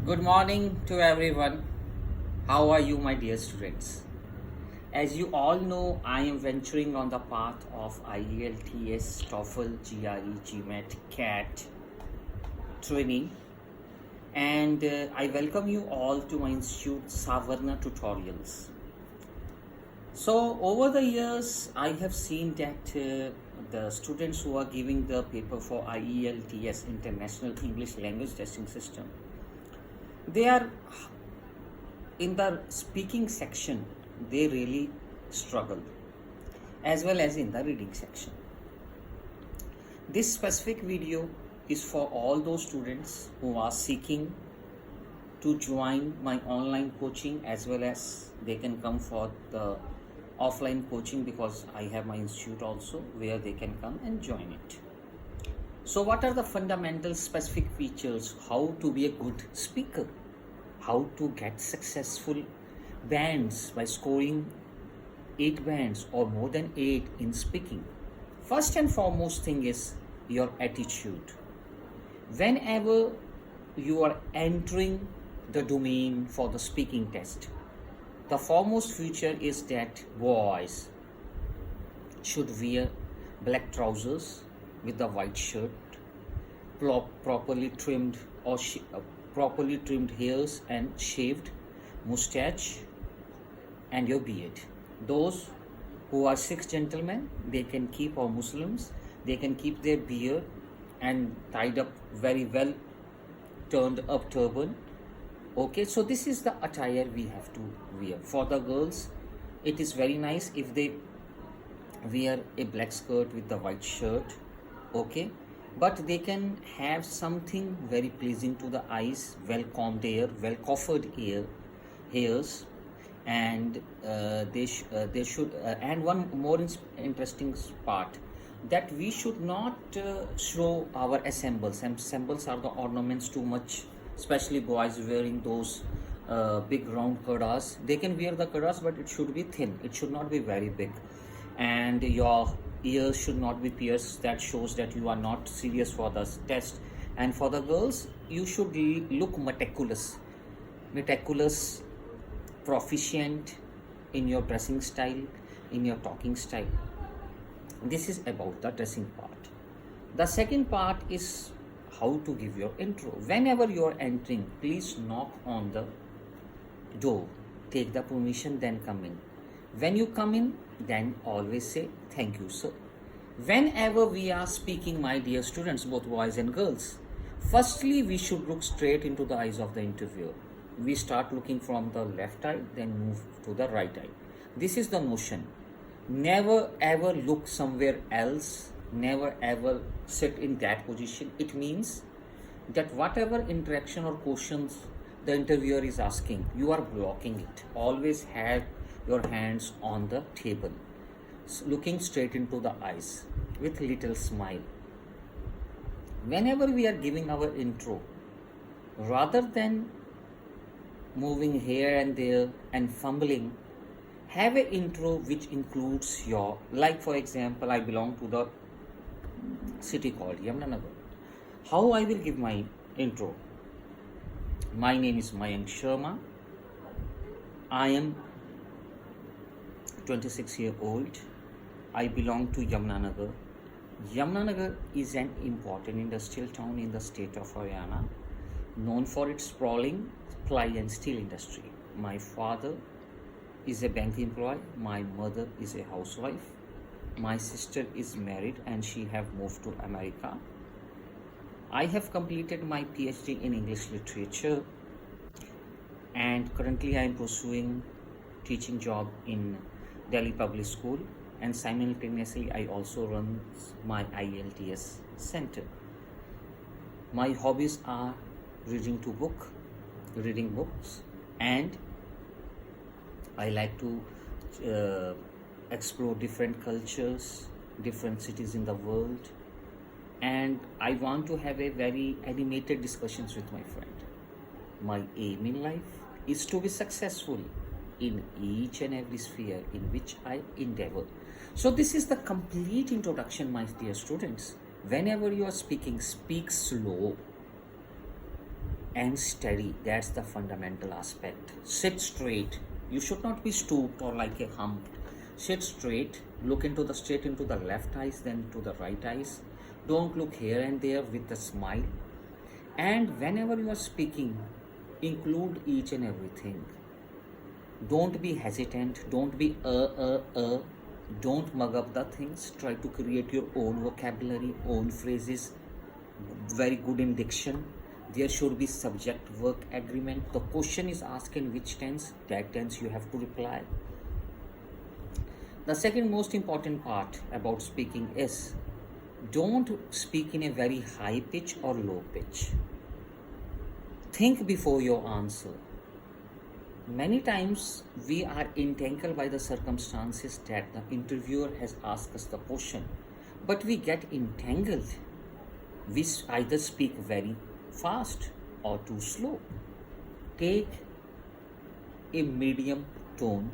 Good morning to everyone. How are you, my dear students? As you all know, I am venturing on the path of IELTS, TOEFL, GRE, GMAT, CAT training, and I welcome you all to my institute, Savarna Tutorials. So, over the years, I have seen that the students who are giving the paper for IELTS, International English Language Testing System, they are in the speaking section, they really struggle, as well as in the reading section. This specific video is for all those students who are seeking to join my online coaching, as well as they can come for the offline coaching, because I have my institute also where they can come and join it. So what are the fundamental specific features? How to be a good speaker? How to get successful bands by scoring 8 bands or more than 8 in speaking? First and foremost thing is your attitude. Whenever you are entering the domain for the speaking test, the foremost feature is that boys should wear black trousers with the white shirt, properly trimmed properly trimmed hairs and shaved mustache, and your beard. Those who are Sikh gentlemen, they can keep, or Muslims, they can keep their beard and tied up very well, turned up turban. Okay, so this is the attire we have to wear. For the girls, it is very nice if they wear a black skirt with the white shirt. Okay, but they can have something very pleasing to the eyes, well combed hair, well coiffed hairs, and they should and one more interesting part, that we should not show our assembles. Assembles are the ornaments too much, especially boys wearing those big round kadas. They can wear the kadas, but it should be thin, it should not be very big, and your ears should not be pierced. That shows that you are not serious for the test. And for the girls, you should look meticulous, proficient in your dressing style, in your talking style. This is about the dressing part. The second part is how to give your intro. Whenever you are entering, please knock on the door, take the permission, then come in. When you come in, then always say thank you, sir. Whenever we are speaking, my dear students, both boys and girls, firstly we should look straight into the eyes of the interviewer. We start looking from the left eye, then move to the right eye. This is the notion. Never ever look somewhere else, never ever sit in that position. It means that whatever interaction or questions the interviewer is asking, you are blocking it. Always have your hands on the table, looking straight into the eyes with little smile. Whenever we are giving our intro, rather than moving here and there and fumbling, have an intro which includes your, like for example, I belong to the city called Yamunanagar. How I will give my intro? My name is Mayank Sharma. I am 26-year-old. I belong to Yamunanagar. Yamunanagar is an important industrial town in the state of Haryana, known for its sprawling ply and steel industry. My father is a bank employee. My mother is a housewife. My sister is married and she have moved to America. I have completed my PhD in English literature, and currently I am pursuing teaching job in Delhi Public School, and simultaneously I also run my IELTS center. My hobbies are reading books, and I like to explore different cultures, different cities in the world, and I want to have a very animated discussions with my friend. My aim in life is to be successful in each and every sphere in which I endeavor. So this is the complete introduction, my dear students. Whenever you are speaking, speak slow. and steady. That's the fundamental aspect. Sit straight. You should not be stooped or like a hump. Sit straight. Look into the straight into the left eyes, then to the right eyes. Don't look here and there with a smile. And whenever you are speaking, include each and everything. Don't be hesitant. Don't be Don't mug up the things. Try to create your own vocabulary, own phrases. Very good in diction. There should be subject work agreement. The question is asked in which tense, that tense you have to reply. The second most important part about speaking is don't speak in a very high pitch or low pitch. Think before your answer. Many times we are entangled by the circumstances that the interviewer has asked us the question, but we get entangled. We either speak very fast or too slow. Take a medium tone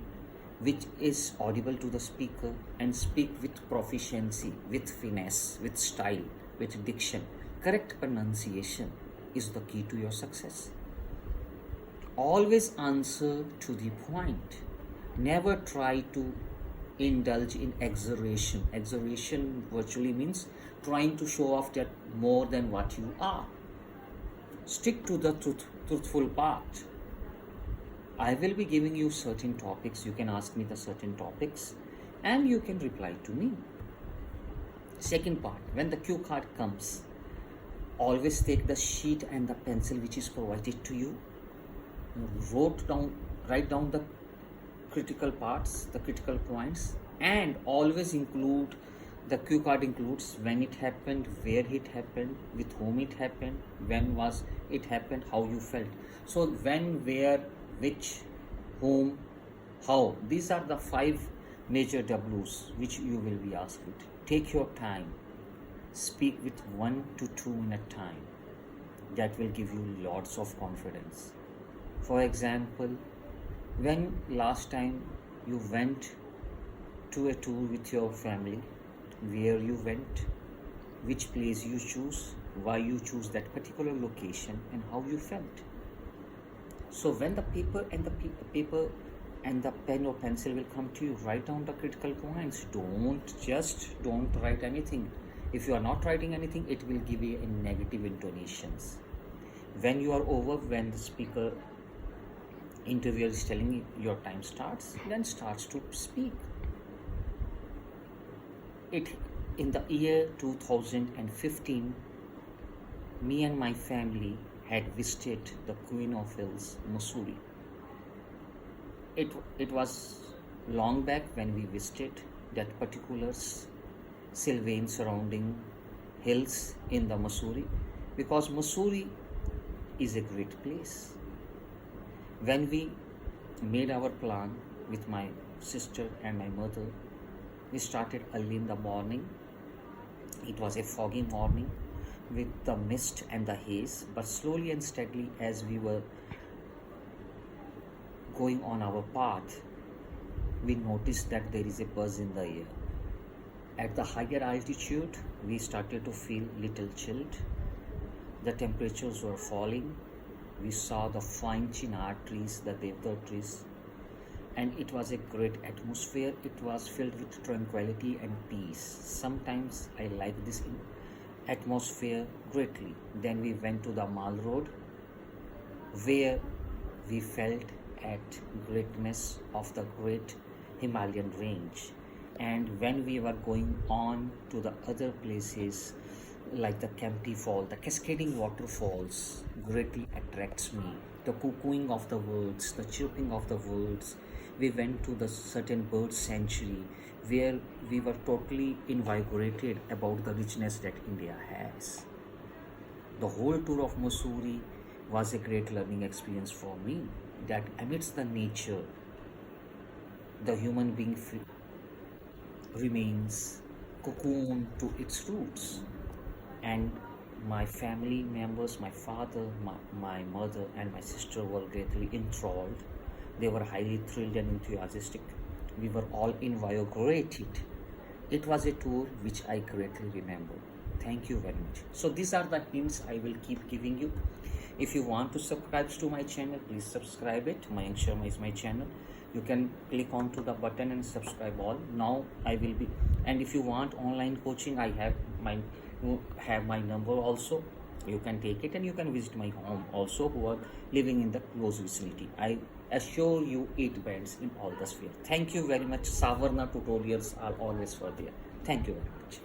which is audible to the speaker and speak with proficiency, with finesse, with style, with diction. Correct pronunciation is the key to your success. Always answer to the point. Never try to indulge in exaggeration. Exaggeration virtually means trying to show off that more than what you are. Stick to the truthful part. I will be giving you certain topics. You can ask me the certain topics and you can reply to me. Second part, when the cue card comes, always take the sheet and the pencil which is provided to you. Write down the critical parts, the critical points, and always include the cue card includes when it happened, where it happened, with whom it happened, when was it happened, how you felt. So when, where, which, whom, how. These are the 5 major W's which you will be asked with. Take your time. Speak with 1 to 2 minute time. That will give you lots of confidence. For example, when last time you went to a tour with your family, where you went, which place you choose, why you choose that particular location, and how you felt. So when the paper and the pen or pencil will come to you, write down the critical points. Don't write anything. If you are not writing anything, it will give you a negative intonations. When you are over, when the speaker interviewer is telling you your time starts, then starts to speak. In the year 2015, me and my family had visited the Queen of Hills, Mussoorie. It was long back when we visited that particular sylvan surrounding hills in the Mussoorie, because Mussoorie is a great place. When we made our plan with my sister and my mother, we started early in the morning. It was a foggy morning with the mist and the haze, but slowly and steadily as we were going on our path, we noticed that there is a buzz in the air. At the higher altitude, we started to feel little chilled. The temperatures were falling. We saw the fine chinar trees, the deodar trees, and it was a great atmosphere. It was filled with tranquility and peace. Sometimes I like this atmosphere greatly. Then we went to the Mall Road, where we felt at greatness of the great Himalayan range. And when we were going on to the other places, like the Kempty Fall, the cascading waterfalls greatly attracts me. The cuckooing of the birds, the chirping of the birds. We went to the certain bird sanctuary where we were totally invigorated about the richness that India has. The whole tour of Mussoorie was a great learning experience for me, that amidst the nature, the human being remains cocooned to its roots. And my family members, my father, my mother and my sister were greatly enthralled. They were highly thrilled and enthusiastic. We were all invigorated. It was a tour which I greatly remember. Thank you very much. So these are the hints I will keep giving you. If you want to subscribe to my channel, please subscribe it. Mayank Sharma is my channel. You can click onto the button and subscribe all. Now I will be, and if you want online coaching, you have my number also. You can take it and you can visit my home also, who are living in the close vicinity. I assure you 8 bands in all the sphere. Thank you very much. Savarna tutorials are always for there. Thank you very much.